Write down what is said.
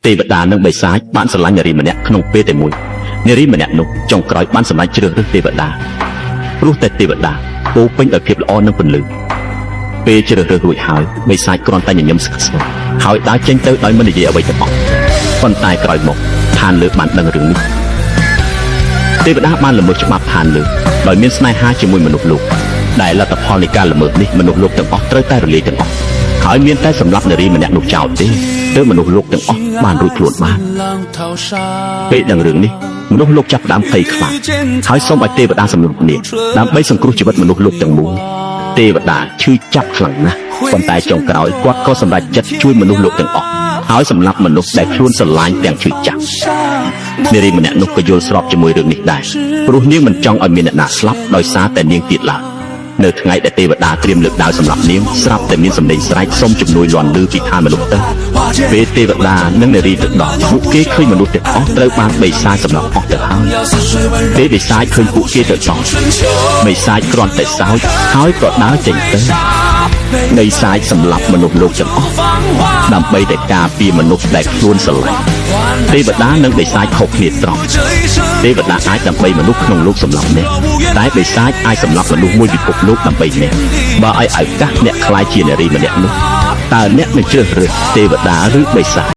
ទេវតានិងបិសាចបានស្រឡាញ់នារីម្នាក់ក្នុងពេលតែមួយនារីម្នាក់នោះចុងក្រោយបានសម្រេចជ្រើសរើសទេវតាព្រោះតែទេវតាពោពេញដោយភាពល្អនិងពន្លឺពេលជ្រើសរើសរួចហើយបិសាចគ្រាន់តែញញឹមស្កស្កល់ហើយដើរចេញទៅដោយមិននិយាយអ្វីទាំងអស់ប៉ុន្តែក្រោយមកឋានលើបានដឹងរឿងនេះទេវតាបានល្មើសច្បាប់ឋានលើដោយមានស្នេហាជាមួយមនុស្សលោកដែលលទ្ធផលនៃការល្មើសនេះមនុស្សលោកទាំងអស់ត្រូវតែរលាយទាំងអស់ហើយមានតែសម្រាប់នារីម្នាក់នោះចោលទេទើបមនុស្សលោកទាំងអស់បានរួចខ្លួនបានពេលដឹងរឿងនេះមនុស្សលោកចាប់ផ្ដើមភ័យខ្លាចហើយសូមឲ្យទេវតាសម្លុតគ្នាដើម្បីសង្គ្រោះជីវិតមនុស្សលោកទាំងមូលទេវតាឈឺចាប់ខ្លាំងណាស់ប៉ុន្តែចុងក្រោយគាត់ក៏សម្រេចចិត្តជួយមនុស្សលោកទាំងអស់ហើយសម្រាប់មនុស្សដែលខ្លួនស្រឡាញ់ទាំងឈឺចាប់នារីម្នាក់នោះក៏យល់ស្របជាមួយរឿងនេះដែរព្រោះនាងមិនចង់ឲ្យមានអ្នកណាស្លាប់ដោយសារតែនាងទៀតឡើយនៅថ្ងៃដែលទេវតាត្រៀមលើកដាវសម្រាប់នាងស្រាប់តែមានសម្លេងស្រែកសុំជំនួយលាន់ឮពីឋានមនុស្សទៅពេលទេវតានិងនារីទៅដល់ពួកគេឃើញមនុស្សទាំងអស់ត្រូវបានបិសាចសម្លាប់អស់ទៅហើយពេលបិសាចឃើញពួកគេទៅដល់បិសាចគ្រាន់តែសើចហើយក៏ដើរចេញទៅបិសាចសម្លាប់មនុស្សលោកទាំងអស់ដើម្បីតែការពារមនុស្សដែលខ្លួនស្រឡាញ់ទេវតានិងបិសាចខុសគ្នាត្រង់ទេវតាអាចដើម្បីមនុស្សក្នុងលោកសម្លាប់អ្នកតែបិសាចអាចសម្លាប់មនុស្សមួយពិភពលោកដើម្បីអ្នកបើឲ្យឱកាសអ្នកខ្លាយជានារីម្នាក់នោះតើអ្នកនឹងជ្រើសរើសទេវតាឬបិសាច